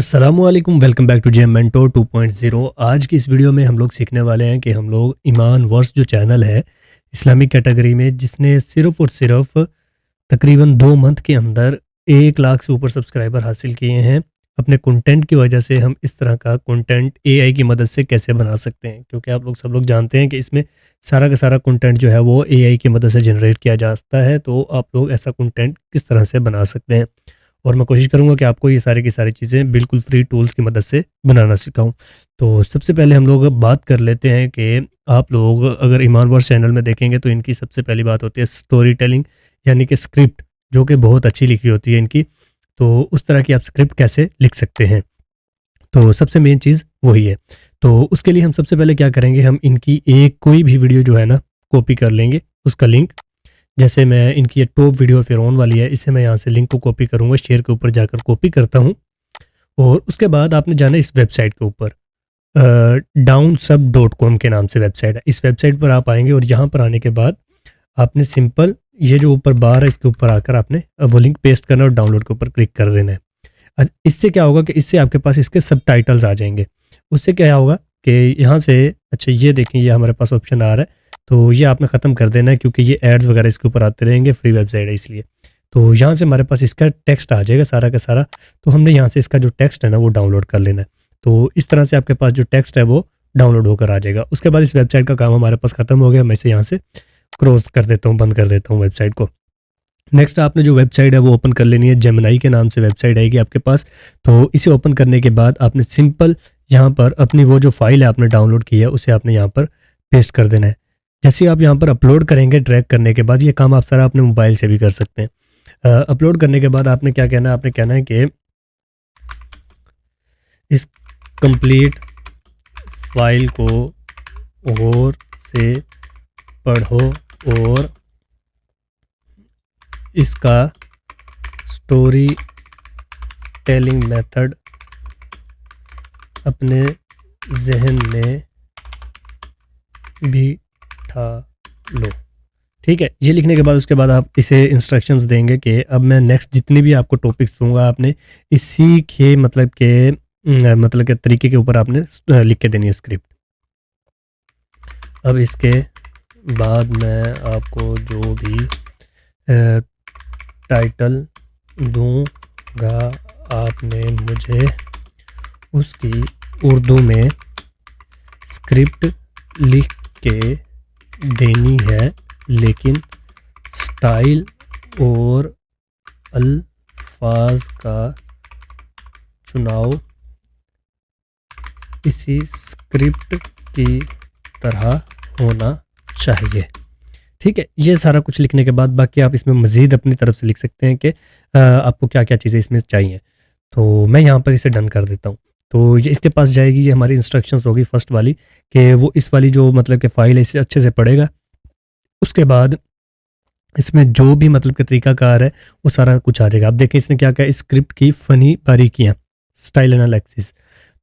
अस्सलामुअलैकुम, welcome back to JM mentor 2.0। आज की इस वीडियो में हम लोग सीखने वाले हैं कि हम लोग ईमान वर्स जो चैनल है इस्लामिक कैटेगरी में, जिसने सिर्फ और सिर्फ तकरीबन 2 मंथ के अंदर 1 लाख से ऊपर सब्सक्राइबर हासिल किए हैं। अपने कंटेंट की वजह से हम इस तरह का कंटेंट एआई की मदद से कैसे बना सकते हैं, क्योंकि आप लोग सब लोग जानते हैं कि इसमें सारा का सारा कंटेंट जो है वो एआई की मदद से जनरेट किया जाता है। तो आप लोग ऐसा कंटेंट किस तरह से बना सकते हैं, और मैं कोशिश करूंगा कि आपको ये सारी की सारी चीज़ें बिल्कुल फ्री टूल्स की मदद से बनाना सिखाऊं। तो सबसे पहले हम लोग अब बात कर लेते हैं कि आप लोग अगर ईमान वर्स चैनल में देखेंगे तो इनकी सबसे पहली बात होती है स्टोरी टेलिंग, यानी कि स्क्रिप्ट जो कि बहुत अच्छी लिखी होती है इनकी। तो उस तरह की आप स्क्रिप्ट कैसे लिख सकते हैं, तो सबसे मेन चीज़ वही है। तो उसके लिए हम सबसे पहले क्या करेंगे, हम इनकी एक कोई भी वीडियो जो है ना कॉपी कर लेंगे, उसका लिंक। जैसे मैं इनकी ये टॉप वीडियो फिरौन वाली है, इसे मैं यहाँ से लिंक को कॉपी करूँगा, शेयर के ऊपर जाकर कॉपी करता हूँ। और उसके बाद आपने जाना इस वेबसाइट के ऊपर, downsub.com के नाम से वेबसाइट है। इस वेबसाइट पर आप आएंगे और यहाँ पर आने के बाद आपने सिंपल ये जो ऊपर बार है इसके ऊपर आकर आपने वो लिंक पेस्ट करना और डाउनलोड के ऊपर क्लिक कर देना है। इससे क्या होगा कि इससे आपके पास इसके सबटाइटल्स आ जाएंगे। उससे क्या होगा कि यहाँ से, अच्छा ये देखें, ये हमारे पास ऑप्शन आ रहा है, तो ये आपने ख़त्म कर देना है क्योंकि ये एड्स वगैरह इसके ऊपर आते रहेंगे, फ्री वेबसाइट है इसलिए। तो यहाँ से हमारे पास इसका टेक्स्ट आ जाएगा सारा का सारा। तो हमने यहाँ से इसका जो टेक्स्ट है ना वो डाउनलोड कर लेना है। तो इस तरह से आपके पास जो टेक्स्ट है वो डाउनलोड होकर आ जाएगा। उसके बाद इस वेबसाइट का काम हमारे पास ख़त्म हो गया। मैं इसे यहाँ से क्रॉस कर देता हूँ, बंद कर देता हूँ वेबसाइट को। नेक्स्ट आपने जो वेबसाइट है वो ओपन कर लेनी है। जेमिनी के नाम से वेबसाइट आएगी आपके पास। तो इसे ओपन करने के बाद आपने सिंपल यहाँ पर अपनी वो जो फाइल है आपने डाउनलोड की है उसे आपने यहाँ पर पेस्ट कर देना है। जैसे आप यहाँ पर अपलोड करेंगे, ड्रैग करने के बाद ये काम आप सारा अपने मोबाइल से भी कर सकते हैं। अपलोड करने के बाद आपने क्या कहना है, आपने कहना है कि इस कंप्लीट फाइल को गौर से पढ़ो और इसका स्टोरी टेलिंग मेथड अपने जहन में बिठा लो। ठीक है, ये लिखने के बाद उसके बाद आप इसे इंस्ट्रक्शंस देंगे कि अब मैं नेक्स्ट जितने भी आपको टॉपिक्स दूंगा आपने इसी के मतलब के तरीके के ऊपर आपने लिख के देनी है स्क्रिप्ट। अब इसके बाद मैं आपको जो भी टाइटल दूंगा आपने मुझे उसकी उर्दू में स्क्रिप्ट लिख के देनी है, लेकिन स्टाइल और अल्फाज का चुनाव इसी स्क्रिप्ट की तरह होना चाहिए। ठीक है, ये सारा कुछ लिखने के बाद बाकी आप इसमें मज़ीद अपनी तरफ से लिख सकते हैं कि आपको क्या क्या चीज़ें इसमें चाहिए। तो मैं यहाँ पर इसे डन कर देता हूँ। तो ये इसके पास जाएगी, ये हमारी इंस्ट्रक्शंस होगी फर्स्ट वाली कि वो इस वाली जो मतलब कि फ़ाइल है इसे अच्छे से पढ़ेगा। उसके बाद इसमें जो भी मतलब कि तरीकाकार है वो सारा कुछ आ जाएगा। आप देखें इसने क्या किया, स्क्रिप्ट की फ़नी बारीकियाँ, स्टाइल एनालिसिस।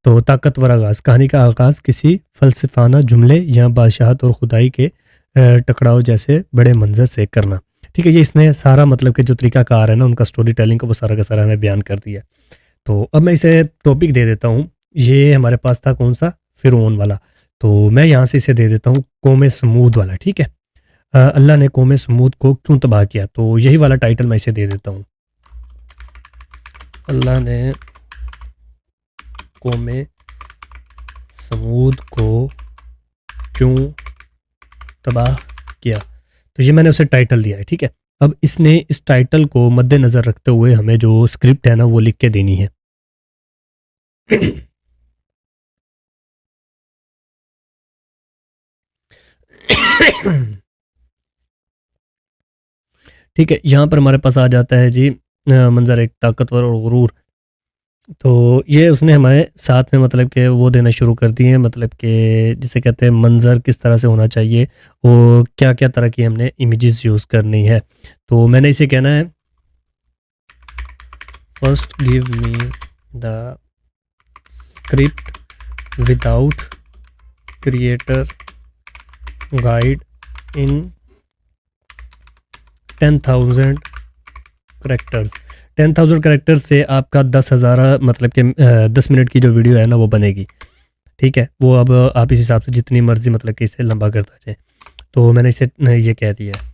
तो ताकतवर आगाज़, कहानी का आगाज़ किसी फ़लसफ़ाना जुमले या बादशाहत और खुदाई के टकराव जैसे बड़े मंजर से करना। ठीक है, ये इसने सारा मतलब कि जो तरीकाकार है ना उनका स्टोरी टेलिंग का वो सारा का सारा हमें बयान कर दिया। तो अब मैं इसे टॉपिक दे देता हूँ। ये हमारे पास था कौन सा, फिरौन वाला। तो मैं यहाँ से इसे दे देता हूँ कौम समूद वाला। ठीक है, अल्लाह ने कौम समूद को क्यों तबाह किया, तो यही वाला टाइटल मैं इसे दे देता हूँ, अल्लाह ने कौम समूद को क्यों तबाह किया। तो ये मैंने उसे टाइटल दिया है। ठीक है, अब इसने इस टाइटल को मद्देनज़र रखते हुए हमें जो स्क्रिप्ट है ना वो लिख के देनी है। ठीक है, यहाँ पर हमारे पास आ जाता है जी मंजर एक ताकतवर और गुरूर। तो ये उसने हमारे साथ में मतलब कि वो देना शुरू कर दिए, मतलब कि जिसे कहते हैं मंजर किस तरह से होना चाहिए और क्या क्या तरह की हमने इमेजेस यूज़ करनी है। तो मैंने इसे कहना है first give me the script without creator guide in 10,000 characters. 10,000 characters से आपका 10,000 मतलब कि 10 मिनट की जो वीडियो है ना वो बनेगी। ठीक है, वो अब आप इस हिसाब से जितनी मर्ज़ी मतलब कि इसे लंबा करता जाए। तो मैंने इसे ये कह दिया है।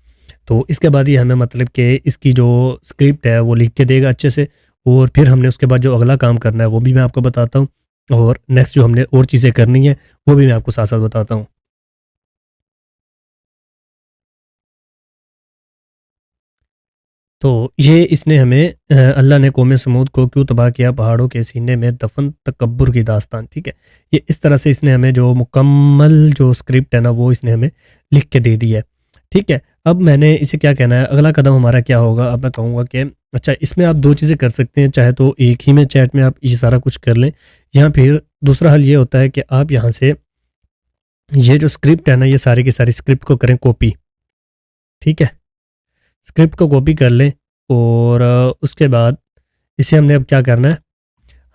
तो इसके बाद ये हमें मतलब कि इसकी जो स्क्रिप्ट है वो लिख के देगा अच्छे से, और फिर हमने उसके बाद जो अगला काम करना है वो भी मैं आपको बताता हूँ, और नेक्स्ट जो हमने और चीज़ें करनी है वो भी मैं आपको साथ साथ बताता हूँ। तो ये इसने हमें अल्लाह ने कौम समूद को क्यों तबाह किया, पहाड़ों के सीने में दफन तकब्बुर की दास्तान। ठीक है, ये इस तरह से इसने हमें जो मुकम्मल जो स्क्रिप्ट है ना वो इसने हमें लिख के दे दी है। ठीक है, अब मैंने इसे क्या कहना है, अगला कदम हमारा क्या होगा। अब मैं कहूँगा कि अच्छा, इसमें आप दो चीज़ें कर सकते हैं, चाहे तो एक ही में चैट में आप ये सारा कुछ कर लें, या फिर दूसरा हल ये होता है कि आप यहाँ से ये जो स्क्रिप्ट है ना, ये सारी की सारी स्क्रिप्ट को करें कॉपी। ठीक है, स्क्रिप्ट को कॉपी कर लें, और उसके बाद इसे हमने अब क्या करना है,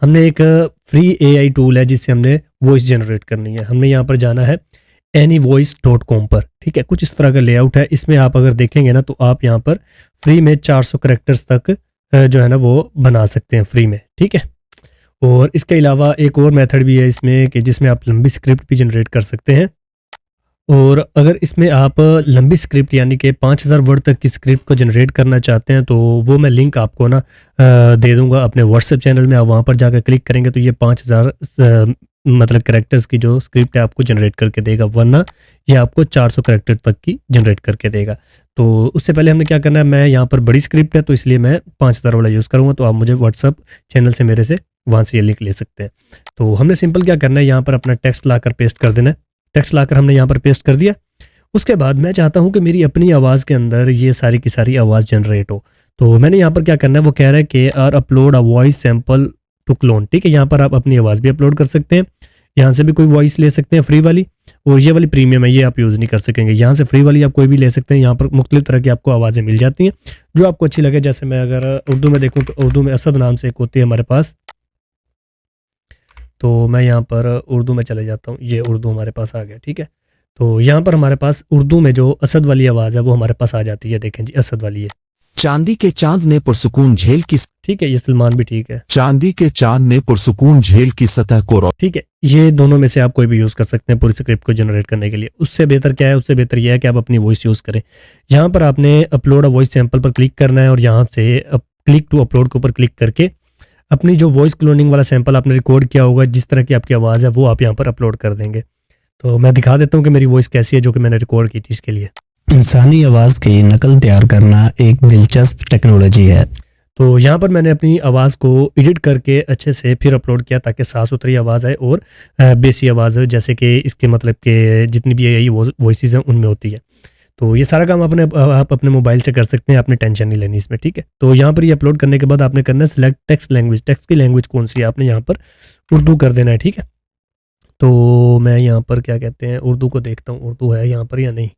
हमने एक फ्री एआई टूल है जिससे हमने वॉइस जनरेट करनी है। हमने यहाँ पर जाना है anyvoice.com पर। ठीक है, कुछ इस तरह का लेआउट है। इसमें आप अगर देखेंगे ना तो आप यहाँ पर फ्री में 400 करेक्टर्स तक जो है ना वो बना सकते हैं फ्री में। ठीक है, और इसके अलावा एक और मेथड भी है इसमें कि जिसमें आप लंबी स्क्रिप्ट भी जनरेट कर सकते हैं। और अगर इसमें आप लंबी स्क्रिप्ट यानी कि 5,000 वर्ड तक की स्क्रिप्ट को जनरेट करना चाहते हैं तो वो मैं लिंक आपको ना दे दूंगा अपने व्हाट्सएप चैनल में। आप वहाँ पर जाकर क्लिक करेंगे तो ये 5,000 मतलब कैरेक्टर्स की जो स्क्रिप्ट है आपको जनरेट करके देगा, वरना ये आपको 400 कैरेक्टर तक की जनरेट करके देगा। तो उससे पहले हमने क्या करना है, मैं यहाँ पर बड़ी स्क्रिप्ट है तो इसलिए मैं 5,000 वाला यूज़ करूँगा। तो आप मुझे व्हाट्सअप चैनल से मेरे से वहाँ से ये लिंक ले सकते हैं। तो हमने सिंपल क्या करना है, यहाँ पर अपना टेक्स्ट लाकर पेस्ट कर देना है। टेक्स्ट लाकर हमने यहाँ पर पेस्ट कर दिया। उसके बाद मैं चाहता हूँ कि मेरी अपनी आवाज़ के अंदर ये सारी की सारी आवाज़ जनरेट हो। तो मैंने यहाँ पर क्या करना है, वो कह रहा है कि or upload a voice sample to clone. ठीक है, यहाँ पर आप अपनी आवाज़ भी अपलोड कर सकते हैं, यहाँ से भी कोई वॉइस ले सकते हैं फ्री वाली, और ये वाली प्रीमियम है ये आप यूज़ नहीं कर सकेंगे। यहाँ से फ्री वाली आप कोई भी ले सकते हैं। यहाँ पर मुख्तलिफ तरह की आपको आवाज़ें मिल जाती हैं जो आपको अच्छी लगे। जैसे मैं अगर उर्दू में देखूँ तो उर्दू में असद नाम से एक होती है हमारे पास, तो मैं यहाँ पर उर्दू में चले जाता हूँ। ये उर्दू हमारे पास आ गया। ठीक है, तो यहाँ पर हमारे पास उर्दू में जो असद वाली आवाज़ है वो हमारे पास आ जाती है। देखें जी, असद वाली है। चांदी के चांद ने पुरसुकून झेल की ठीक है, ये सलमान भी ठीक है। चांदी के चांद ने पुरसुकून झेल की सतह को ठीक है, ये दोनों में से आप कोई भी यूज़ कर सकते हैं पूरी स्क्रिप्ट को जनरेट करने के लिए। उससे बेहतर क्या है, उससे बेहतर यह है कि आप अपनी वॉइस यूज़ करें। यहाँ पर आपने अपलोड अ वॉइस सैंपल पर क्लिक करना है, और यहाँ से क्लिक टू अपलोड के ऊपर क्लिक करके अपनी जो वॉइस क्लोनिंग वाला सैंपल आपने रिकॉर्ड किया होगा, जिस तरह की आपकी आवाज़ है वो आप यहाँ पर अपलोड कर देंगे। तो मैं दिखा देता हूँ कि मेरी वॉइस कैसी है जो कि मैंने रिकॉर्ड की थी इसके लिए। इंसानी आवाज़ की नकल तैयार करना एक दिलचस्प टेक्नोलॉजी है। तो यहाँ पर मैंने अपनी आवाज़ को एडिट करके अच्छे से फिर अपलोड किया ताकि साफ़ सुथरी आवाज़ आए और बेसी आवाज़ हो, जैसे कि इसके मतलब के जितनी भी यही वॉइसेस हैं उनमें होती है। तो ये सारा काम आप अपने मोबाइल से कर सकते हैं, आपने टेंशन नहीं लेनी इसमें। ठीक है, तो यहाँ पर ये अपलोड करने के बाद आपने करना है सिलेक्ट टेक्स्ट लैंग्वेज। टेक्स्ट की लैंग्वेज कौन सी है, आपने यहाँ पर उर्दू कर देना है। ठीक है, तो मैं यहाँ पर क्या कहते हैं उर्दू को देखता हूँ, उर्दू है यहाँ पर या नहीं।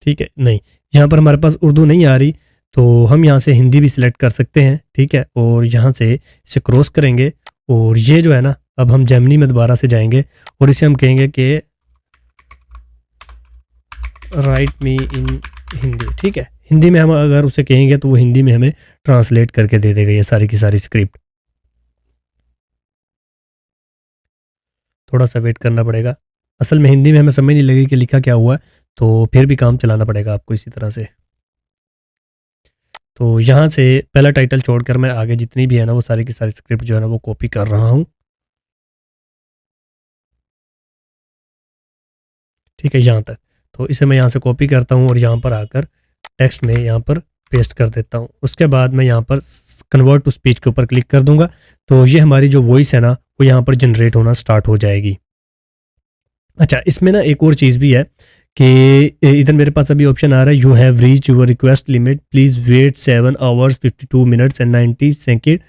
ठीक है, नहीं, यहाँ पर हमारे पास उर्दू नहीं आ रही, तो हम यहाँ से हिंदी भी सिलेक्ट कर सकते हैं। ठीक है, और यहाँ से इसे क्रॉस करेंगे, और ये जो है ना, अब हम जेमिनी में दोबारा से जाएंगे और इसे हम कहेंगे कि राइट मी इन हिंदी। ठीक है, हिंदी में हम अगर उसे कहेंगे तो वो हिंदी में हमें ट्रांसलेट करके दे देगा ये सारी की सारी स्क्रिप्ट। थोड़ा सा वेट करना पड़ेगा, असल में हिंदी में हमें समझ नहीं लगी कि लिखा क्या हुआ है, तो फिर भी काम चलाना पड़ेगा आपको इसी तरह से। तो यहाँ से पहला टाइटल छोड़कर मैं आगे जितनी भी है ना वो सारी की सारी स्क्रिप्ट जो है ना वो कॉपी कर रहा हूँ। ठीक है, यहाँ तक। तो इसे मैं यहाँ से कॉपी करता हूँ और यहाँ पर आकर टेक्स्ट में यहाँ पर पेस्ट कर देता हूँ। उसके बाद मैं यहाँ पर कन्वर्ट टू स्पीच के ऊपर क्लिक कर दूंगा, तो ये हमारी जो वॉइस है ना वो यहाँ पर जनरेट होना स्टार्ट हो जाएगी। अच्छा, इसमें ना एक और चीज़ भी है कि इधर मेरे पास अभी ऑप्शन आ रहा है, you have reach your request limit, please wait 7 hours 52 minutes and 90 second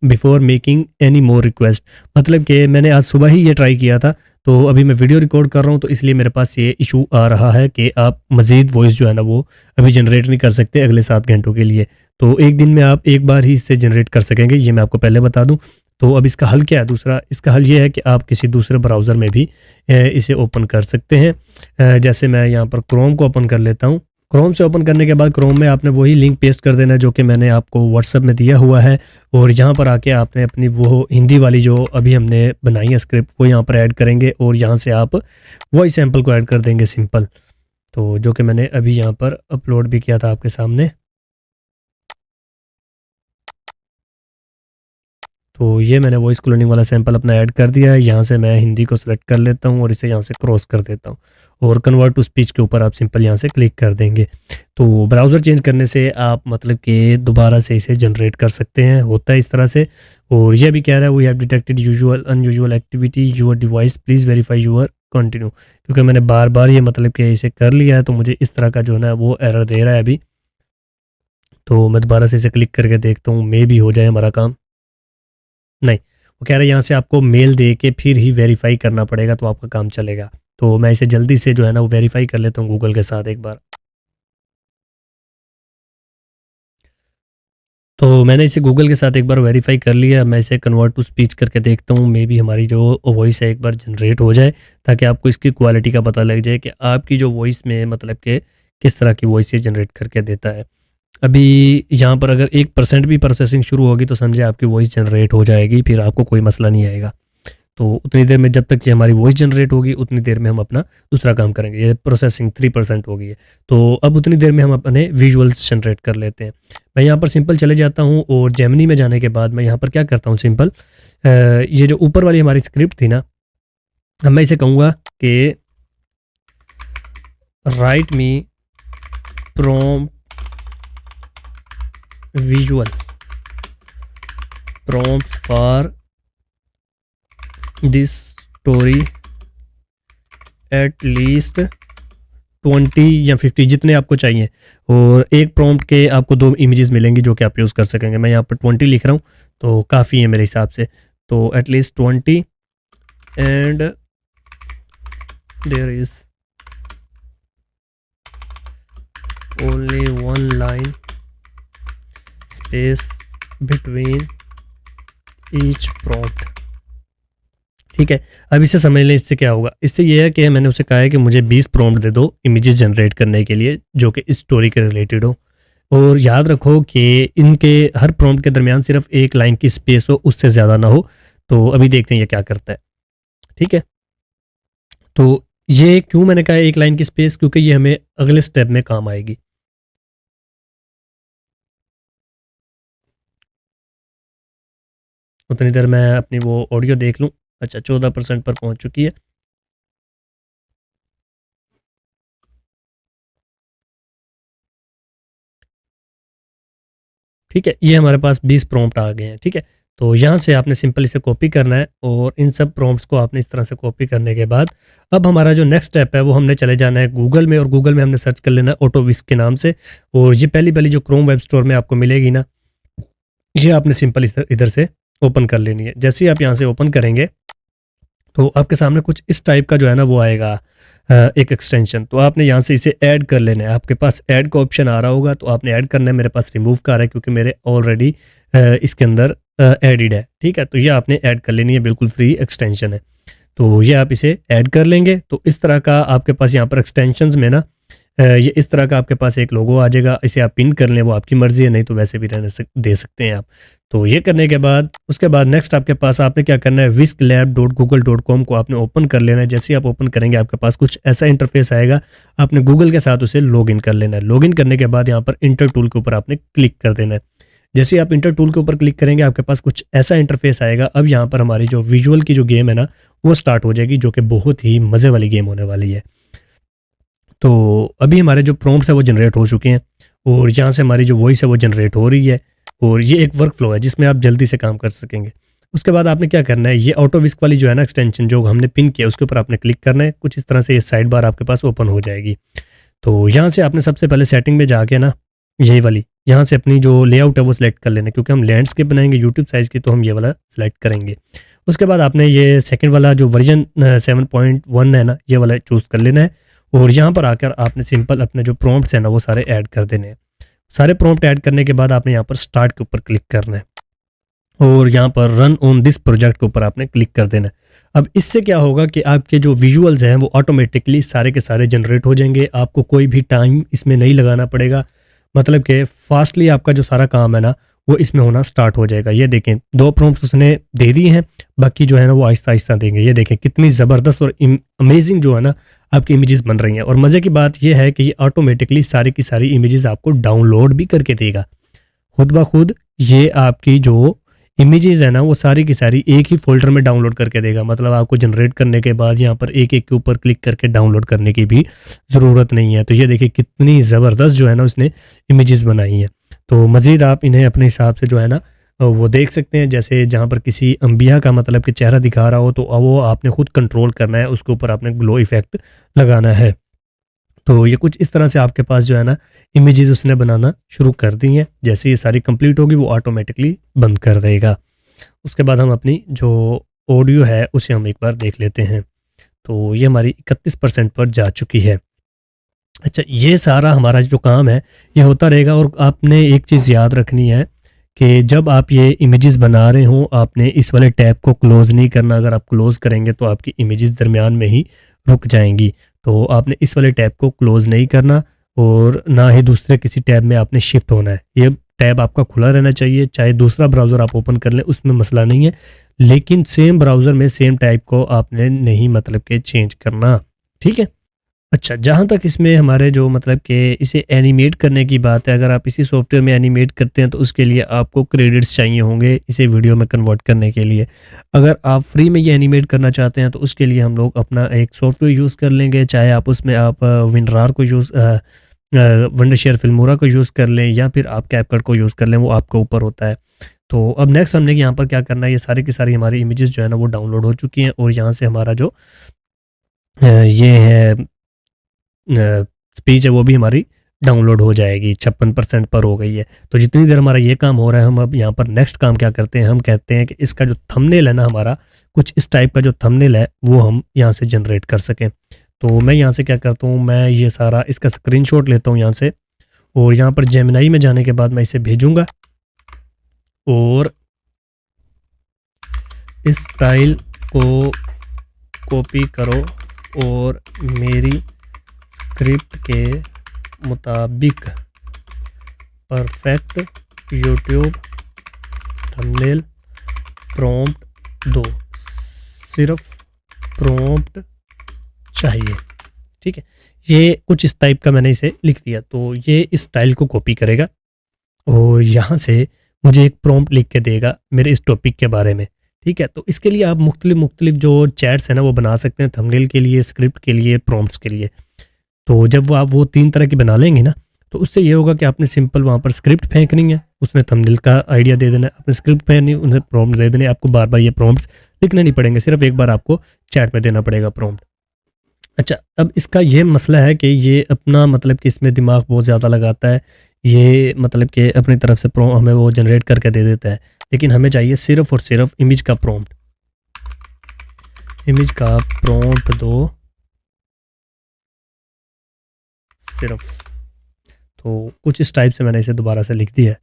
before making any more request. मतलब कि मैंने आज सुबह ही ये ट्राई किया था, तो अभी मैं वीडियो रिकॉर्ड कर रहा हूँ, तो इसलिए मेरे पास ये इशू आ रहा है कि आप मज़ीद वॉइस जो है ना वो अभी जनरेट नहीं कर सकते अगले 7 घंटों के लिए। तो एक दिन में आप एक बार ही इससे जनरेट कर सकेंगे, ये मैं आपको पहले बता दूँ। तो अब इसका हल क्या है, दूसरा इसका हल ये है कि आप किसी दूसरे ब्राउज़र में भी इसे ओपन कर सकते हैं। जैसे मैं यहाँ पर क्रोम को ओपन कर लेता हूँ। क्रोम से ओपन करने के बाद क्रोम में आपने वही लिंक पेस्ट कर देना है जो कि मैंने आपको व्हाट्सएप में दिया हुआ है, और यहाँ पर आके आपने अपनी वो हिंदी वाली जो अभी हमने बनाई है स्क्रिप्ट वो यहाँ पर ऐड करेंगे, और यहाँ से आप वॉइस सैंपल को ऐड कर देंगे सिंपल, तो जो कि मैंने अभी यहाँ पर अपलोड भी किया था आपके सामने। तो ये मैंने वॉइस क्लोनिंग वाला सैंपल अपना ऐड कर दिया है। यहाँ से मैं हिंदी को सिलेक्ट कर लेता हूँ और इसे यहाँ से क्रॉस कर देता हूँ, और कन्वर्ट टू स्पीच के ऊपर आप सिंपल यहाँ से क्लिक कर देंगे। तो ब्राउज़र चेंज करने से आप मतलब कि दोबारा से इसे जनरेट कर सकते हैं, होता है इस तरह से। और यह भी कह रहा है we have detected usual unusual activity your device, please verify your continue, क्योंकि मैंने बार बार ये मतलब कि इसे कर लिया है तो मुझे इस तरह का जो है ना वो एरर दे रहा है अभी। तो मैं दोबारा से इसे क्लिक करके देखता हूँ, मे भी हो जाए हमारा काम। नहीं, वो कह रहा है यहाँ से आपको मेल दे के फिर ही वेरीफाई करना पड़ेगा तो आपका काम चलेगा। तो मैं इसे जल्दी से जो है ना वो वेरीफाई कर लेता हूँ गूगल के साथ एक बार। तो मैंने इसे गूगल के साथ एक बार वेरीफाई कर लिया। मैं इसे कन्वर्ट टू स्पीच करके देखता हूँ, मे बी हमारी जो वॉइस है एक बार जनरेट हो जाए, ताकि आपको इसकी क्वालिटी का पता लग जाए कि आपकी जो वॉइस में मतलब कि किस तरह की वॉइस ये जनरेट करके देता है। अभी यहाँ पर अगर 1% भी प्रोसेसिंग शुरू होगी तो समझे आपकी वॉइस जनरेट हो जाएगी, फिर आपको कोई मसला नहीं आएगा। तो उतनी देर में जब तक कि हमारी वॉइस जनरेट होगी उतनी देर में हम अपना दूसरा काम करेंगे। ये प्रोसेसिंग 3% हो गई है, तो अब उतनी देर में हम अपने विजुअल्स जनरेट कर लेते हैं। मैं यहाँ पर सिंपल चले जाता हूँ, और जेमिनी में जाने के बाद मैं यहाँ पर क्या करता हूँ सिंपल, ये जो ऊपर वाली हमारी स्क्रिप्ट थी ना, मैं इसे कहूँगा कि right me prompt visual prompts for this story at least 20 या 50 जितने आपको चाहिए, और एक प्रॉम्प्ट के आपको 2 इमेजेस मिलेंगी जो कि आप यूज़ कर सकेंगे। मैं यहाँ पर 20 लिख रहा हूँ तो काफ़ी है मेरे हिसाब से। तो at least 20 and there is only 1 line space between each prompt. ठीक है, अब इसे समझ लें, इससे क्या होगा। इससे ये है कि मैंने उसे कहा है कि मुझे 20 प्रॉम्प्ट दे दो इमेजेस जनरेट करने के लिए जो कि इस स्टोरी के रिलेटेड हो, और याद रखो कि इनके हर प्रॉम्प्ट के दरमियान सिर्फ 1 लाइन की स्पेस हो, उससे ज़्यादा ना हो। तो अभी देखते हैं ये क्या करता है। ठीक है, तो ये क्यों मैंने कहा 1 लाइन की स्पेस, क्योंकि ये हमें अगले स्टेप में काम आएगी। उतनी देर मैं अपनी वो ऑडियो देख लूँ। अच्छा, 14% पर पहुंच चुकी है। ठीक है, ये हमारे पास 20 प्रॉम्प्ट आ गए हैं। ठीक है, तो यहाँ से आपने सिंपल इसे कॉपी करना है, और इन सब प्रॉम्प्ट्स को आपने इस तरह से कॉपी करने के बाद अब हमारा जो नेक्स्ट स्टेप है वो हमने चले जाना है गूगल में, और गूगल में हमने सर्च कर लेना है ऑटोविस्क के नाम से। और ये पहली जो क्रोम वेब स्टोर में आपको मिलेगी ना, ये आपने सिंपल इधर से ओपन कर लेनी है। जैसे ही आप यहाँ से ओपन करेंगे तो आपके सामने कुछ इस टाइप का जो है ना वो आएगा एक एक्सटेंशन। तो आपने यहाँ से इसे ऐड कर लेना है। आपके पास ऐड का ऑप्शन आ रहा होगा तो आपने ऐड करना है। मेरे पास रिमूव का आ रहा है क्योंकि मेरे ऑलरेडी इसके अंदर एडिड है। ठीक है, तो ये आपने ऐड कर लेनी है, बिल्कुल फ्री एक्सटेंशन है। तो ये आप इसे ऐड कर लेंगे। तो इस तरह का आपके पास यहाँ पर एक्सटेंशंस में ना ये इस तरह का आपके पास एक लोगो आ जाएगा। इसे आप पिन कर लें, वो आपकी मर्जी है, नहीं तो वैसे भी दे सकते हैं आप। तो ये करने के बाद उसके बाद नेक्स्ट आपके पास आपने क्या करना है, whisklab.google.com को आपने ओपन कर लेना है। जैसे ही आप ओपन करेंगे आपके पास कुछ ऐसा इंटरफेस आएगा। आपने गूगल के साथ उसे लॉगिन कर लेना है। लॉगिन करने के बाद यहाँ पर इंटर टूल के ऊपर आपने क्लिक कर देना है। जैसे ही आप इंटर टूल के ऊपर क्लिक करेंगे आपके पास कुछ ऐसा इंटरफेस आएगा। अब यहाँ पर हमारी जो विजुअल की जो गेम है ना वो स्टार्ट हो जाएगी, जो कि बहुत ही मज़े वाली गेम होने वाली है। तो अभी हमारे जो प्रॉम्प्ट्स है वो जनरेट हो चुके हैं, और यहाँ से हमारी जो वॉइस है वो जनरेट हो रही है, और ये एक वर्क फ्लो है जिसमें आप जल्दी से काम कर सकेंगे। उसके बाद आपने क्या करना है, ये ऑटोविस्क वाली जो है ना एक्सटेंशन जो हमने पिन किया उसके ऊपर आपने क्लिक करना है। कुछ इस तरह से ये साइड बार आपके पास ओपन हो जाएगी। तो यहाँ से आपने सबसे पहले सेटिंग में जाके ना यही वाली यहाँ से अपनी जो लेआउट है वो सिलेक्ट कर लेना, क्योंकि हम लैंडस्केप बनाएंगे यूट्यूब साइज़ की, तो हम ये वाला सिलेक्ट करेंगे। उसके बाद आपने ये सेकंड वाला जो वर्जन 7.1 है ना ये वाला चूज़ कर लेना है, और यहाँ पर आकर आपने सिंपल अपने जो प्रॉम्प्ट्स हैं ना वो सारे ऐड कर देने हैं। सारे प्रॉम्प्ट ऐड करने के बाद आपने यहाँ पर स्टार्ट के ऊपर क्लिक करना है। और यहाँ पर रन ऑन दिस प्रोजेक्ट के ऊपर आपने क्लिक कर देना है। अब इससे क्या होगा कि आपके जो विजुअल्स हैं वो ऑटोमेटिकली सारे के सारे जनरेट हो जाएंगे, आपको कोई भी टाइम इसमें नहीं लगाना पड़ेगा। मतलब कि फास्टली आपका जो सारा काम है ना वो इसमें होना स्टार्ट हो जाएगा। ये देखें 2 प्रॉम्प्ट्स उसने दे दिए हैं, बाकी जो है ना वो आहिस्ता आहिस्ता देंगे। ये देखें कितनी ज़बरदस्त और अमेजिंग जो है ना आपकी इमेजेस बन रही हैं। और मज़े की बात ये है कि ये ऑटोमेटिकली सारी की सारी इमेजेस आपको डाउनलोड भी करके देगा खुद ब खुद। ये आपकी जो इमेजेस है ना वो सारी की सारी एक ही फोल्डर में डाउनलोड करके देगा। मतलब आपको जनरेट करने के बाद यहाँ पर एक एक के ऊपर क्लिक करके डाउनलोड करने की भी ज़रूरत नहीं है। तो ये देखिए कितनी ज़बरदस्त जो है ना उसने इमेजेस बनाई हैं। तो मज़ीद आप इन्हें अपने हिसाब से जो है ना वो देख सकते हैं। जैसे जहाँ पर किसी अंबिया का मतलब कि चेहरा दिखा रहा हो तो वो आपने खुद कंट्रोल करना है, उसके ऊपर आपने ग्लो इफेक्ट लगाना है। तो ये कुछ इस तरह से आपके पास जो है ना इमेजेस उसने बनाना शुरू कर दी हैं। जैसे ये सारी कंप्लीट होगी वो ऑटोमेटिकली बंद कर देगा। उसके बाद हम अपनी जो ऑडियो है उसे हम एक बार देख लेते हैं। तो ये हमारी 31% पर जा चुकी है। अच्छा, ये सारा हमारा जो काम है ये होता रहेगा। और आपने एक चीज़ याद रखनी है कि जब आप ये इमेजेस बना रहे हो आपने इस वाले टैब को क्लोज़ नहीं करना। अगर आप क्लोज़ करेंगे तो आपकी इमेजेस दरमियान में ही रुक जाएंगी। तो आपने इस वाले टैब को क्लोज़ नहीं करना और ना ही दूसरे किसी टैब में आपने शिफ्ट होना है। ये टैब आपका खुला रहना चाहिए, चाहे दूसरा ब्राउज़र आप ओपन कर लें उसमें मसला नहीं है, लेकिन सेम ब्राउज़र में सेम टाइप को आपने नहीं मतलब कि चेंज करना। ठीक है। अच्छा, जहाँ तक इसमें हमारे जो मतलब कि इसे एनिमेट करने की बात है, अगर आप इसी सॉफ्टवेयर में एनिमेट करते हैं तो उसके लिए आपको क्रेडिट्स चाहिए होंगे इसे वीडियो में कन्वर्ट करने के लिए। अगर आप फ्री में ये एनिमेट करना चाहते हैं तो उसके लिए हम लोग अपना एक सॉफ्टवेयर यूज़ कर लेंगे। चाहे आप उसमें आप विनरार को वंडरशेयर फिल्मोरा को यूज़ कर लें या फिर आप कैपकट को यूज़ कर लें, वो आपके ऊपर होता है। तो अब नेक्स्ट हमने यहाँ पर क्या करना है, ये सारी की सारी हमारी इमेजेस जो है ना वो डाउनलोड हो चुकी हैं और यहाँ से हमारा जो ये है स्पीच है वो भी हमारी डाउनलोड हो जाएगी। 56% पर हो गई है। तो जितनी देर हमारा ये काम हो रहा है हम अब यहाँ पर नेक्स्ट काम क्या करते हैं, हम कहते हैं कि इसका जो थंबनेल है ना हमारा कुछ इस टाइप का जो थंबनेल है वो हम यहाँ से जनरेट कर सकें। तो मैं यहाँ से क्या करता हूँ, मैं ये सारा इसका स्क्रीनशॉट लेता हूँ यहाँ से और यहाँ पर जेमिनाई में जाने के बाद मैं इसे भेजूँगा और इस स्टाइल को कॉपी करो और मेरी स्क्रिप्ट के मुताबिक परफेक्ट यूट्यूब थंबनेल प्रॉम्प्ट दो, सिर्फ प्रॉम्प्ट चाहिए। ठीक है, ये कुछ इस टाइप का मैंने इसे लिख दिया। तो ये इस स्टाइल को कॉपी करेगा और यहाँ से मुझे एक प्रॉम्प्ट लिख के देगा मेरे इस टॉपिक के बारे में। ठीक है, तो इसके लिए आप मुख्तलिफ जो चैट्स हैं ना वो बना सकते हैं, थंबनेल के लिए, स्क्रिप्ट के लिए, प्रॉम्प्ट्स के लिए। तो जब वो आप वो 3 तरह की बना लेंगे ना तो उससे ये होगा कि आपने सिंपल वहाँ पर स्क्रिप्ट फेंकनी है, उसने थंबनेल का आइडिया दे देना है, आपने स्क्रिप्ट फेंकनी, उन्हें प्रॉम्प्ट दे देने। आपको बार बार ये प्रॉम्प्ट्स लिखने नहीं पड़ेंगे, सिर्फ एक बार आपको चैट में देना पड़ेगा प्रॉम्प्ट। अच्छा, अब इसका ये मसला है कि ये अपना मतलब कि इसमें दिमाग बहुत ज़्यादा लगाता है। ये मतलब कि अपनी तरफ से हमें वो जनरेट करके दे देता है, लेकिन हमें चाहिए सिर्फ और सिर्फ इमेज का प्रॉम्प्ट। इमेज का प्रॉम्प्ट दो सिर्फ। तो कुछ इस टाइप से मैंने इसे दोबारा से लिख दिया है।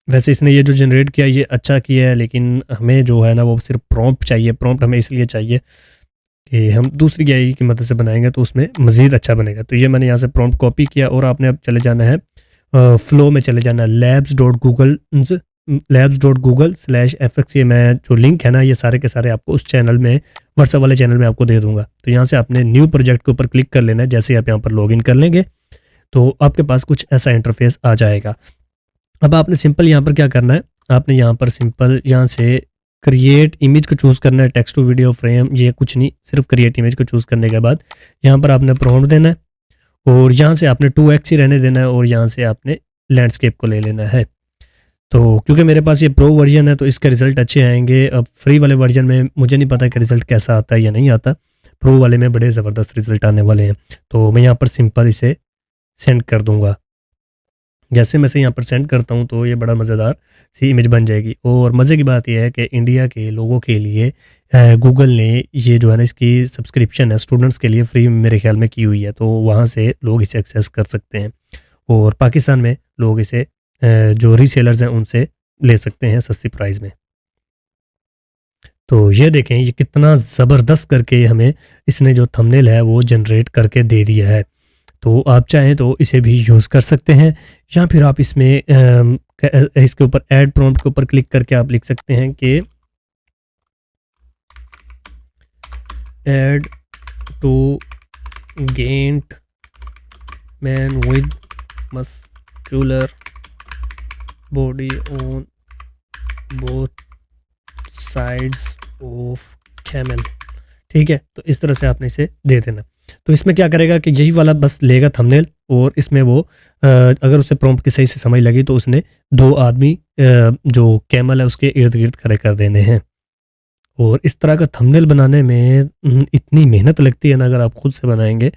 वैसे इसने ये जो जनरेट किया ये अच्छा किया है, लेकिन हमें जो है ना वो सिर्फ प्रॉम्प्ट चाहिए। प्रॉम्प्ट हमें इसलिए चाहिए कि हम दूसरी AI की मदद से बनाएंगे तो उसमें मज़ीद अच्छा बनेगा। तो ये मैंने यहाँ से प्रॉम्प्ट कॉपी किया और आपने अब चले जाना है फ्लो में चले जाना है labs.google/fx। ये मैं जो लिंक है ना ये सारे के सारे आपको उस चैनल में, व्हाट्सएप वाले चैनल में आपको दे दूंगा। तो यहाँ से आपने न्यू प्रोजेक्ट के ऊपर क्लिक कर लेना है। जैसे आप यहाँ पर लॉगिन कर लेंगे तो आपके पास कुछ ऐसा इंटरफेस आ जाएगा। अब आपने सिंपल यहाँ पर क्या करना है, आपने यहाँ पर सिंपल यहाँ से क्रिएट इमेज को चूज़ करना है, टेक्स्ट टू वीडियो फ्रेम, ये कुछ नहीं, सिर्फ क्रिएट इमेज को चूज़ करने के बाद यहाँ पर आपने प्रॉम्प्ट देना है और यहाँ से आपने 2x ही रहने देना है और यहाँ से आपने लैंडस्केप को ले लेना है। तो क्योंकि मेरे पास ये प्रो वर्जन है तो इसके रिज़ल्ट अच्छे आएंगे। अब फ्री वाले वर्जन में मुझे नहीं पता कि रिज़ल्ट कैसा आता है या नहीं आता, प्रो वाले में बड़े ज़बरदस्त रिज़ल्ट आने वाले हैं। तो मैं यहाँ पर सिंपल इसे सेंड कर दूँगा। जैसे मैं इसे यहाँ पर सेंड करता हूँ तो ये बड़ा मज़ेदार सी इमेज बन जाएगी। और मज़े की बात यह है कि इंडिया के लोगों के लिए गूगल ने ये जो है ना इसकी सब्सक्रिप्शन है स्टूडेंट्स के लिए फ्री मेरे ख्याल में की हुई है, तो वहाँ से लोग इसे एक्सेस कर सकते हैं। और पाकिस्तान में लोग इसे जो रीसेलर्स हैं उनसे ले सकते हैं सस्ती प्राइस में। तो ये देखें ये कितना ज़बरदस्त करके हमें इसने जो थंबनेल है वो जनरेट करके दे दिया है। तो आप चाहें तो इसे भी यूज़ कर सकते हैं, या फिर आप इसमें इसके ऊपर ऐड प्रॉम्प्ट के ऊपर क्लिक करके आप लिख सकते हैं कि add two giant man with muscular body on both sides of camel. ठीक है, तो इस तरह से आपने इसे दे देना। तो इसमें क्या करेगा कि यही वाला बस लेगा थंबनेल, और इसमें वो अगर उसे प्रॉम्प्ट की सही से समझ लगी तो उसने 2 आदमी जो कैमल है उसके इर्द गिर्द खड़े कर देने हैं। और इस तरह का थंबनेल बनाने में इतनी मेहनत लगती है ना, अगर आप खुद से बनाएंगे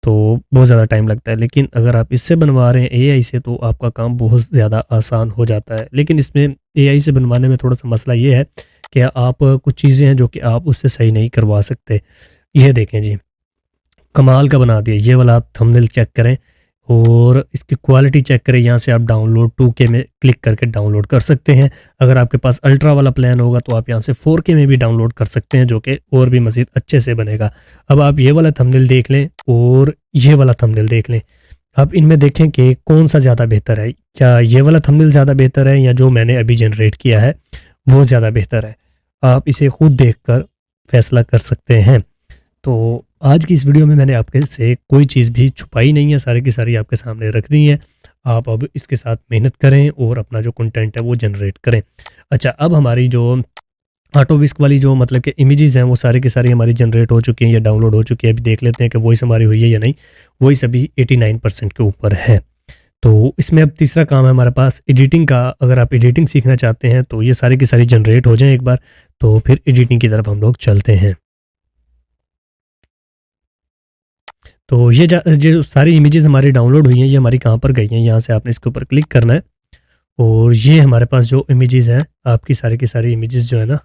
तो बहुत ज़्यादा टाइम लगता है, लेकिन अगर आप इससे बनवा रहे हैं एआई से तो आपका काम बहुत ज़्यादा आसान हो जाता है। लेकिन इसमें एआई से बनवाने में थोड़ा सा मसला ये है कि आप कुछ चीज़ें हैं जो कि आप उससे सही नहीं करवा सकते। ये देखें जी, कमाल का बना दिया। ये वाला आप थंबनेल चेक करें और इसकी क्वालिटी चेक करें। यहाँ से आप डाउनलोड 2K में क्लिक करके डाउनलोड कर सकते हैं। अगर आपके पास अल्ट्रा वाला प्लान होगा तो आप यहाँ से 4K में भी डाउनलोड कर सकते हैं, जो कि और भी मज़ीद अच्छे से बनेगा। अब आप ये वाला थंबनेल देख लें और ये वाला थंबनेल देख लें। आप इनमें देखें कि कौन सा ज़्यादा बेहतर है, क्या ये वाला थंबनेल ज़्यादा बेहतर है या जो मैंने अभी जनरेट किया है वो ज़्यादा बेहतर है। आप इसे खुद देख कर फैसला कर सकते हैं। तो आज की इस वीडियो में मैंने आपके से कोई चीज़ भी छुपाई नहीं है, सारी की सारी आपके सामने रख दी है। आप अब इसके साथ मेहनत करें और अपना जो कंटेंट है वो जनरेट करें। अच्छा, अब हमारी जो ऑटोविस्क वाली जो मतलब कि इमेजेस हैं वो सारी की सारी हमारी जनरेट हो चुकी हैं या डाउनलोड हो चुकी है। अभी देख लेते हैं कि वॉइस हमारी हुई है या नहीं। वॉइस अभी 89% के ऊपर है। तो इसमें अब तीसरा काम है हमारे पास एडिटिंग का। अगर आप एडिटिंग सीखना चाहते हैं तो ये सारी की सारी जनरेट हो जाए एक बार, तो फिर एडिटिंग की तरफ हम लोग चलते हैं। तो ये जो सारी इमेजेस हमारी डाउनलोड हुई हैं ये हमारी कहाँ पर गई हैं, यहाँ से आपने इसके ऊपर क्लिक करना है और ये हमारे पास जो इमेजेस हैं आपकी सारी की सारी इमेजेस जो है ना,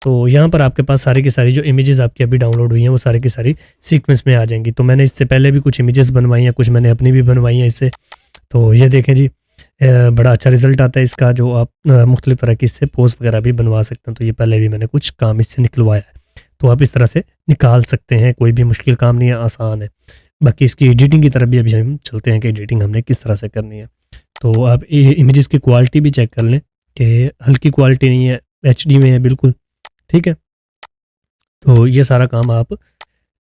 तो यहाँ पर आपके पास सारी की सारी जो इमेजेस आपकी अभी डाउनलोड हुई हैं वो सारी की सारी सीक्वेंस में आ जाएंगी। तो मैंने इससे पहले भी कुछ इमेजेस बनवाई हैं, कुछ मैंने अपनी भी बनवाई हैं इससे। तो ये देखें जी, बड़ा अच्छा रिजल्ट आता है इसका, जो आप मुख्तलिफ तरह की इससे पोस्ट वगैरह भी बनवा सकते हैं। तो ये पहले भी मैंने कुछ काम इससे निकलवाया है, तो आप इस तरह से निकाल सकते हैं। कोई भी मुश्किल काम नहीं है, आसान है। बाकी इसकी एडिटिंग की तरफ भी अभी हम चलते हैं कि एडिटिंग हमने किस तरह से करनी है। तो आप इमेजेस की क्वालिटी भी चेक कर लें कि हल्की क्वालिटी नहीं है, HD में है बिल्कुल। ठीक है, तो ये सारा काम आप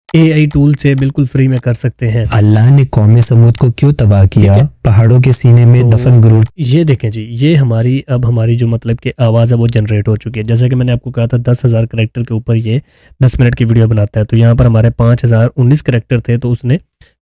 AI टूल से बिल्कुल फ्री में कर सकते हैं। अल्लाह ने कौम समूद को क्यों तबाह किया, पहाड़ों के सीने में तो दफन गुरूर। ये देखें जी, ये हमारी अब हमारी जो मतलब कि आवाज़ है वो जनरेट हो चुकी है। जैसे कि मैंने आपको कहा था 10,000 करैक्टर के ऊपर ये 10 मिनट की वीडियो बनाता है। तो यहाँ पर हमारे 5019 करैक्टर थे, तो उसने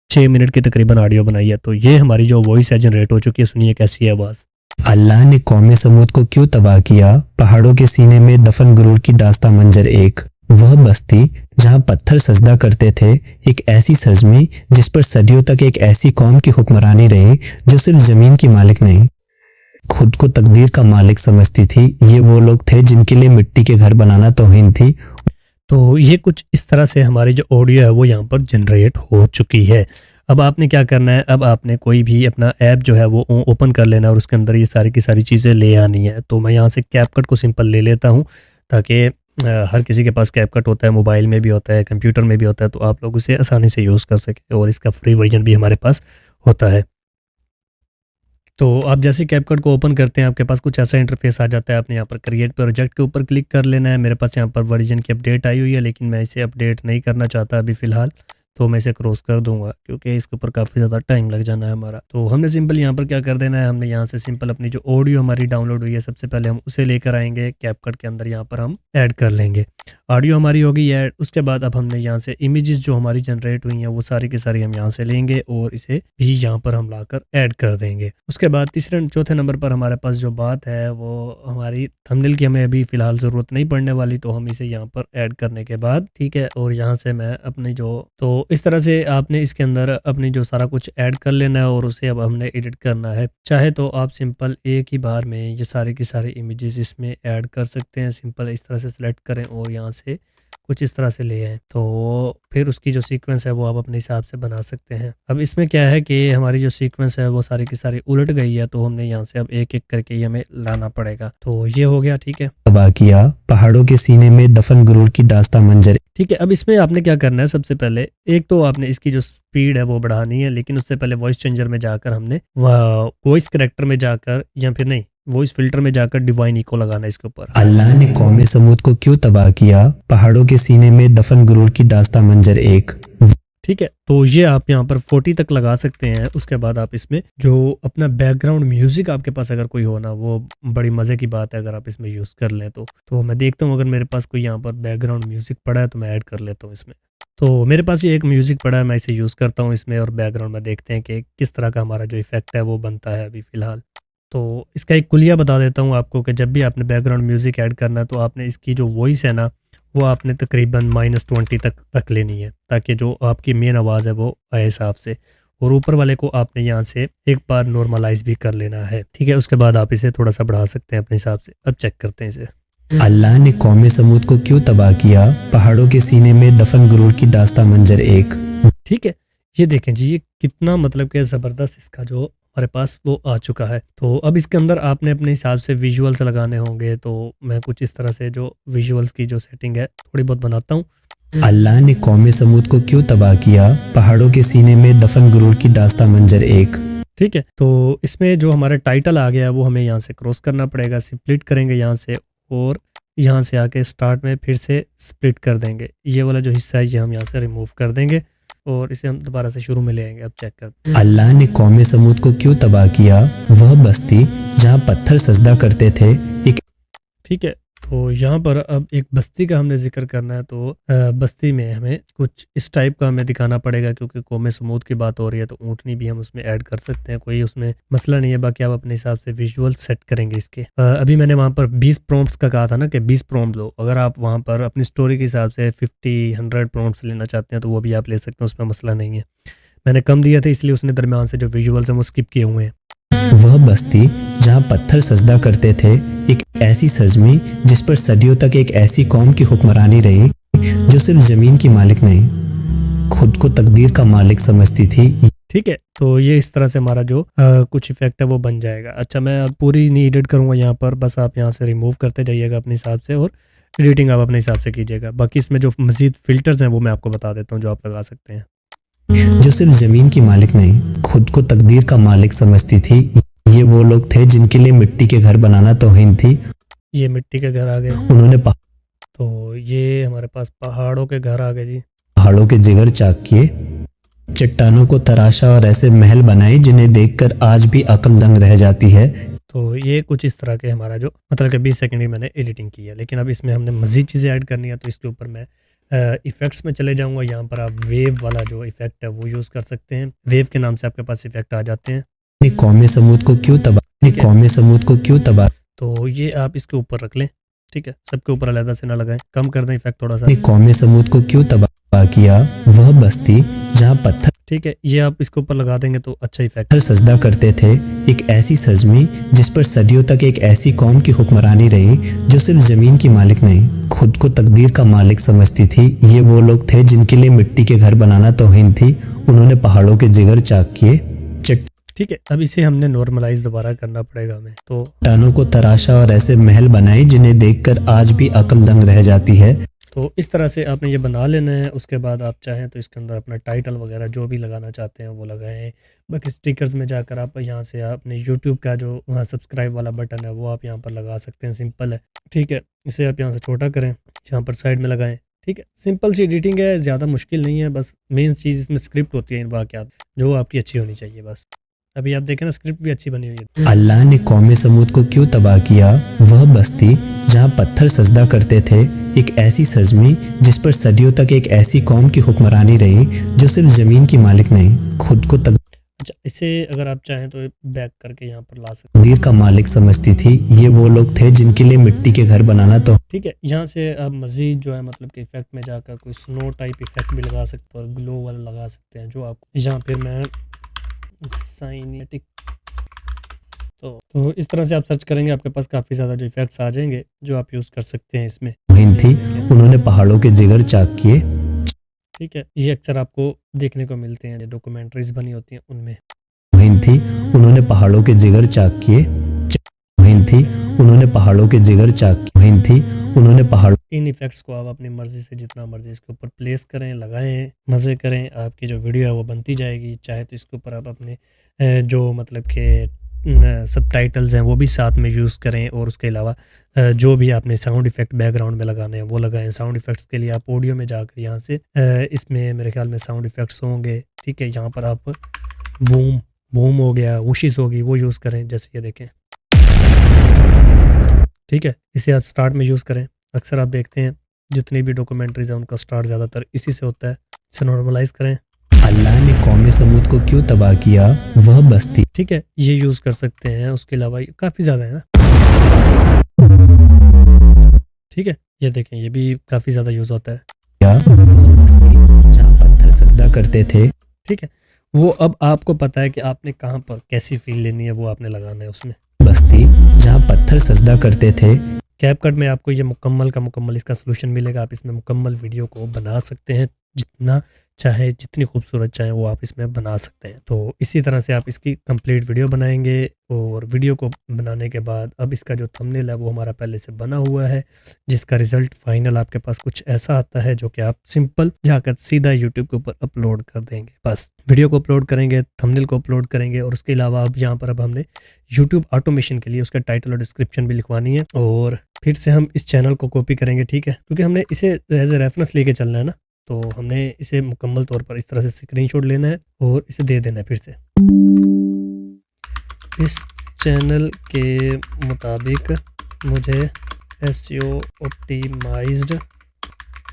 6 मिनट की तकरीबन ऑडियो बनाई है। तो ये हमारी जो वॉइस है जनरेट हो चुकी है। सुनिए कैसी है आवाज़। अल्लाह ने कौम समूद को क्यों तबाह किया, पहाड़ों के सीने में दफन गुरूर की दास्तां मंजर एक। वह बस्ती जहां पत्थर सजदा करते थे, एक ऐसी सरजमी जिस पर सदियों तक एक ऐसी कौम की हुक्मरानी रही जो सिर्फ जमीन की मालिक नहीं, खुद को तकदीर का मालिक समझती थी। ये वो लोग थे जिनके लिए मिट्टी के घर बनाना तौहीन थी। तो ये कुछ इस तरह से हमारी जो ऑडियो है वो यहाँ पर जनरेट हो चुकी है। अब आपने क्या करना है, अब आपने कोई भी अपना ऐप जो है वो ओपन कर लेना और उसके अंदर ये सारी की सारी चीज़ें ले आनी है। तो मैं यहाँ से कैपकट को सिंपल ले लेता हूँ, ताकि हर किसी के पास कैपकट होता है, मोबाइल में भी होता है, कंप्यूटर में भी होता है, तो आप लोग उसे आसानी से यूज़ कर सकें। और इसका फ्री वर्जन भी हमारे पास होता है। तो आप जैसे कैपकट को ओपन करते हैं आपके पास कुछ ऐसा इंटरफेस आ जाता है। आपने यहाँ पर क्रिएट प्रोजेक्ट के ऊपर क्लिक कर लेना है। मेरे पास यहाँ पर वर्जन की अपडेट आई हुई है, लेकिन मैं इसे अपडेट नहीं करना चाहता अभी फ़िलहाल, तो मैं इसे क्रॉस कर दूंगा क्योंकि इसके ऊपर काफ़ी ज़्यादा टाइम लग जाना है हमारा। तो हमने सिंपल यहाँ पर क्या कर देना है, हमने यहाँ से सिंपल अपनी जो ऑडियो हमारी डाउनलोड हुई है सबसे पहले हम उसे लेकर आएंगे कैपकट के अंदर, यहाँ पर हम ऐड कर लेंगे। ऑडियो हमारी होगी ऐड। उसके बाद अब हमने यहाँ से इमेजेस जो हमारी जनरेट हुई हैं वो सारी की सारी हम यहाँ से लेंगे और इसे भी यहाँ पर हम लाकर ऐड कर देंगे। उसके बाद तीसरे चौथे नंबर पर हमारे पास जो बात है वो हमारी थंबनेल की हमें अभी फ़िलहाल ज़रूरत नहीं पड़ने वाली, तो हम इसे यहाँ पर ऐड करने के बाद, ठीक है, और यहाँ से मैं अपनी जो, तो इस तरह से आपने इसके अंदर अपनी जो सारा कुछ ऐड कर लेना है और उसे अब हमने एडिट करना है। चाहे तो आप सिंपल एक ही बार में ये सारे की सारी इमेजेस इसमें ऐड कर सकते हैं। सिंपल इस तरह से सिलेक्ट करें और यहाँ से कुछ इस तरह से ले आए तो फिर उसकी जो सीक्वेंस है वो आप अपने हिसाब से बना सकते हैं। अब इसमें क्या है कि हमारी जो सीक्वेंस है वो सारी की सारी उलट गई है, तो हमने यहाँ से अब एक एक करके ये हमें लाना पड़ेगा। तो ये हो गया, ठीक है। तबाह किया, पहाड़ों के सीने में दफन गुरूर की दास्तां मंजर। ठीक है, अब इसमें आपने क्या करना है, सबसे पहले एक तो आपने इसकी जो स्पीड है वो बढ़ानी है, लेकिन उससे पहले वॉइस चेंजर में जाकर हमने वॉइस करेक्टर में जाकर या फिर नहीं वॉइस फिल्टर में जाकर डिवाइन इको लगाना है इसके ऊपर। अल्लाह ने कौमे समूद को क्यों तबाह किया, पहाड़ों के सीने में दफन गुरूर की दास्तां मंजर एक। ठीक है, तो ये आप यहाँ पर 40 तक लगा सकते हैं। उसके बाद आप इसमें जो अपना बैकग्राउंड म्यूजिक आपके पास अगर कोई हो ना, वो बड़ी मज़े की बात है अगर आप इसमें यूज़ कर लें तो मैं देखता हूँ अगर मेरे पास कोई यहाँ पर बैकग्राउंड म्यूजिक पड़ा है तो मैं ऐड कर लेता हूँ इसमें। तो मेरे पास ये एक म्यूजिक पड़ा है, मैं इसे यूज़ करता हूँ इसमें और बैकग्राउंड में देखते हैं कि किस तरह का हमारा जो इफेक्ट है वो बनता है अभी फ़िलहाल। तो इसका एक कुलिया बता देता हूँ आपको कि जब भी आपने बैकग्राउंड म्यूजिक ऐड करना है तो आपने इसकी जो वॉइस है ना वो आपने तकरीबन -20 तक रख लेनी है, ताकि जो आपकी मेन आवाज़ है वो आए हिसाब से, और ऊपर वाले को आपने यहाँ से एक बार नॉर्मलाइज भी कर लेना है। ठीक है, उसके बाद आप इसे थोड़ा सा बढ़ा सकते हैं अपने हिसाब से। अब चेक करते हैं इसे। अल्लाह ने कौमे समूद को क्यों तबाह किया, पहाड़ों के सीने में दफन गुरूर की दास्तां मंजर एक। ठीक है, ये देखें जी, ये कितना मतलब कि ज़बरदस्त इसका जो हमारे पास वो आ चुका है। तो अब इसके अंदर आपने अपने हिसाब से विजुअल्स लगाने होंगे, तो मैं कुछ इस तरह से जो विजुअल्स की जो सेटिंग है थोड़ी बहुत बनाता हूँ। अल्लाह ने कौमे समूद को क्यों तबाह किया, पहाड़ों के सीने में दफन गुरूर की दास्तां मंजर एक। ठीक है, तो इसमें जो हमारा टाइटल आ गया है वो हमें यहाँ से क्रॉस करना पड़ेगा, स्प्लिट करेंगे यहाँ से और यहाँ से आके स्टार्ट में फिर से स्प्लिट कर देंगे। ये वाला जो हिस्सा है ये हम यहाँ से रिमूव कर देंगे और इसे हम दोबारा से शुरू में ले आएंगे। अब चेक करते हैं। अल्लाह ने कौमे समूद को क्यों तबाह किया, वह बस्ती जहाँ पत्थर सजदा करते थे एक। ठीक है, तो यहाँ पर अब एक बस्ती का हमने जिक्र करना है, तो बस्ती में हमें कुछ इस टाइप का हमें दिखाना पड़ेगा, क्योंकि कौमे समूद की बात हो रही है तो ऊँटनी भी हम उसमें ऐड कर सकते हैं, कोई उसमें मसला नहीं है। बाकी आप अपने हिसाब से विजुअल सेट करेंगे इसके। अभी मैंने वहाँ पर 20 प्रॉम्प्ट्स का कहा था ना कि 20 प्रॉम्प्ट लो। अगर आप वहाँ पर अपनी स्टोरी के हिसाब से 50-100 प्रॉम्प्ट्स लेना चाहते हैं तो वो भी आप ले सकते हैं, उसमें मसला नहीं है। मैंने कम दिया था इसलिए उसने दरमियान से जो विजुअल्स हैं वो स्किप किए हुए हैं। वह बस्ती जहाँ पत्थर सजदा करते थे एक ऐसी सरजमी जिस पर सदियों तक एक ऐसी कौम की हुक्मरानी रही जो सिर्फ जमीन की मालिक नहीं, खुद को तकदीर का मालिक समझती थी। ठीक है, तो ये इस तरह से हमारा जो कुछ इफेक्ट है वो बन जाएगा। अच्छा, मैं अब पूरी नहीं एडिट करूँगा यहाँ पर, बस आप यहाँ से रिमूव करते जाइएगा अपने हिसाब से और एडिटिंग आप अपने हिसाब से कीजिएगा। बाकी इसमें जो मजीद फिल्टर्स हैं वो मैं आपको बता देता हूँ जो आप लगा सकते हैं। जो सिर्फ जमीन की मालिक नहीं, खुद को तकदीर का मालिक समझती थी। ये वो लोग थे जिनके लिए मिट्टी के घर बनाना तौहीन थी। ये मिट्टी के घर आ गए, उन्होंने तो ये हमारे पास पहाड़ों के घर आ गए जी। पहाड़ों के जिगर चाक किए, चट्टानों को तराशा और ऐसे महल बनाए जिन्हें देखकर आज भी अक्ल दंग रह जाती है। तो ये कुछ इस तरह के हमारा जो मतलब कि 20 सेकंड की मैंने एडिटिंग की है, लेकिन अब इसमें हमने मज़ीद चीज़ें ऐड करनी है। तो इसके ऊपर मैं इफ़ेक्ट्स में चले जाऊंगा। यहाँ पर आप वेव वाला जो इफ़ेक्ट है वो यूज़ कर सकते हैं। वेव के नाम से आपके पास इफ़ेक्ट आ जाते हैं। कौमे समूद को क्यों तबाह, कौमे समूद को क्यों तबाह। तो ये आप इसके ऊपर रख लें, ठीक है, सबके ऊपर अलग से ना लगाएं, कम कर दें इफेक्ट थोड़ा सा। कौमे समूद को क्यों तबाह किया, वह बस्ती जहाँ पत्थर। ठीक है, ये आप इसके ऊपर लगा देंगे तो अच्छा इफेक्ट। सजदा करते थे एक ऐसी सरजमी जिस पर सदियों तक एक ऐसी कौम की हुक्मरानी रही जो सिर्फ जमीन की मालिक नहीं, खुद को तकदीर का मालिक समझती थी। ये वो लोग थे जिनके लिए मिट्टी के घर बनाना तौहीन थी। उन्होंने पहाड़ों के जिगर चाक किए। ठीक है, अब इसे हमने नॉर्मलाइज दोबारा करना पड़ेगा हमें। तो चट्टानों को तराशा और ऐसे महल बनाए जिन्हें देखकर आज भी अक्ल दंग रह जाती है। तो इस तरह से आपने ये बना लेना है। उसके बाद आप चाहें तो इसके अंदर अपना टाइटल वगैरह जो भी लगाना चाहते हैं वो लगाएं। बाकी स्टिकर्स में जाकर आप यहाँ से अपने यूट्यूब का जो वहाँ सब्सक्राइब वाला बटन है वो आप यहाँ पर लगा सकते हैं, सिंपल है। ठीक है, इसे आप यहाँ से छोटा करें, यहाँ पर साइड में लगाएं। ठीक है, सिंपल सी एडिटिंग है, ज़्यादा मुश्किल नहीं है। बस मेन चीज़ इसमें स्क्रिप्ट होती है इन वाक़यात जो आपकी अच्छी होनी चाहिए बस। अभी आप देखें ना, स्क्रिप्ट भी अच्छी बनी हुई है। अल्लाह ने कौमे समूद को क्यों तबाह किया, वह बस्ती जहाँ पत्थर सजदा करते थे एक ऐसी सरजमी जिस पर सदियों तक एक ऐसी कौम की हुक्मरानी रही जो सिर्फ जमीन की मालिक नहीं, खुद को अच्छा, इसे अगर आप चाहें तो बैक करके यहाँ पर ला सकते हैं। तकदीर का मालिक समझती थी। ये वो लोग थे जिनके लिए मिट्टी के घर बनाना तो। ठीक है, यहाँ से आप मज़ीद जो है मतलब कि इफेक्ट में जाकर कोई स्नो टाइप इफेक्ट भी लगा सकते हैं और ग्लो वाला लगा सकते हैं जो आप यहाँ फिर मैं साइनेटिक। तो इस तरह से आप सर्च करेंगे, आपके पास काफ़ी ज़्यादा जो इफेक्ट्स आ जाएंगे जो आप यूज़ कर सकते हैं इसमें। तौहीन थी। उन्होंने पहाड़ों के जिगर चाक किए। ठीक है, ये अक्सर आपको देखने को मिलते हैं, जो डॉक्यूमेंट्रीज बनी होती हैं उनमें। मुहिम थी, उन्होंने पहाड़ों के जिगर चाक किए। मुहिम थी, उन्होंने पहाड़ों के जिगर चाक मुहिम थी, उन्होंने पहाड़ों इन इफेक्ट्स को आप अपनी मर्जी से जितना मर्जी इसके ऊपर प्लेस करें, लगाएं, मज़े करें, आपकी जो वीडियो है वो बनती जाएगी। चाहे तो इसके ऊपर आप अपने जो मतलब के सबटाइटल्स हैं वो भी साथ में यूज़ करें, और उसके अलावा जो भी आपने साउंड इफ़ेक्ट बैकग्राउंड में लगाने हैं वो लगाएं। साउंड इफ़ेक्ट्स के लिए आप ऑडियो में जाकर यहाँ से इसमें मेरे ख्याल में साउंड इफ़ेक्ट्स होंगे। ठीक है, यहाँ पर आप बूम बूम हो गया, वुशिस होगी, वो यूज़ करें, जैसे ये देखें। ठीक है, इसे आप स्टार्ट में यूज़ करें। अक्सर आप देखते हैं जितनी भी डॉक्यूमेंट्रीज हैं उनका स्टार्ट ज़्यादातर इसी से होता है। इसे नॉर्मलाइज करें। अल्लाह ने कौम समूद को क्यों तबाह किया, वह बस्ती। ठीक है, ये यूज़ कर सकते हैं। उसके अलावा काफ़ी ज़्यादा है ना। ठीक है, ये देखें, ये भी काफ़ी ज़्यादा यूज़ होता है। क्या वह बस्ती जहाँ पत्थर सजदा करते थे। ठीक है, वो अब आपको पता है कि आपने कहाँ पर कैसी फील लेनी है, वो आपने लगाना है उसमें। बस्ती जहाँ पत्थर सजदा करते थे। कैपकट में आपको ये मुकम्मल का मुकम्मल इसका सलूशन मिलेगा। आप इसमें मुकम्मल वीडियो को बना सकते हैं, जितना चाहे, जितनी खूबसूरत चाहे वो आप इसमें बना सकते हैं। तो इसी तरह से आप इसकी कंप्लीट वीडियो बनाएंगे, और वीडियो को बनाने के बाद अब इसका जो थंबनेल है वो हमारा पहले से बना हुआ है, जिसका रिजल्ट फाइनल आपके पास कुछ ऐसा आता है जो कि आप सिंपल जाकर सीधा यूट्यूब के ऊपर अपलोड कर देंगे। बस वीडियो को अपलोड करेंगे, थंबनेल को अपलोड करेंगे, और उसके अलावा अब यहाँ पर अब हमने यूट्यूब ऑटोमेशन के लिए उसका टाइटल और डिस्क्रिप्शन भी लिखवानी है, और फिर से हम इस चैनल को कॉपी करेंगे। ठीक है, क्योंकि हमने इसे एज ए रेफरेंस लेके चलना है ना, तो हमने इसे मुकम्मल तौर पर इस तरह से स्क्रीनशॉट लेना है और इसे दे देना है। फिर से इस चैनल के मुताबिक मुझे SEO optimized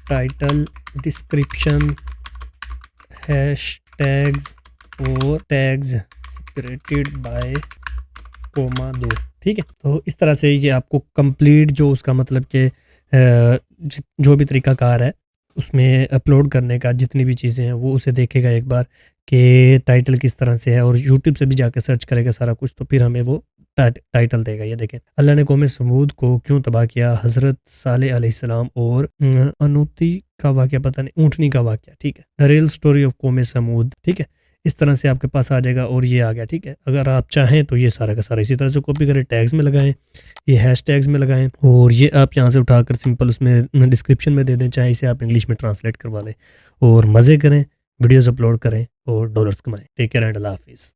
title, description, hashtags और टैग्स सेपरेटेड बाय कोमा दो। ठीक है, तो इस तरह से ये आपको कंप्लीट जो उसका मतलब कि जो भी तरीकाकार है उसमें अपलोड करने का, जितनी भी चीज़ें हैं वो उसे देखेगा एक बार कि टाइटल किस तरह से है, और यूट्यूब से भी जाकर सर्च करेगा सारा कुछ, तो फिर हमें वो टाइटल देगा। ये देखें, अल्लाह ने कौम समूद को क्यों तबाह किया, हज़रत सालेह अलैहिस्सलाम और अनूती का वाक़या, पता नहीं, ऊँटनी का वाक़या। ठीक है, द रियल स्टोरी ऑफ कौम समूद। ठीक है, इस तरह से आपके पास आ जाएगा, और ये आ गया। ठीक है, अगर आप चाहें तो ये सारा का सारा इसी तरह से कॉपी करें, टैग्स में लगाएं, ये हैश टैग्स में लगाएं, और ये आप यहाँ से उठाकर सिंपल उसमें डिस्क्रिप्शन में दे दें, चाहे इसे आप इंग्लिश में ट्रांसलेट करवा लें, और मज़े करें, वीडियोज़ अपलोड करें और डॉलर्स कमाएं। टेक केयर एंड अल्लाह हाफिज़।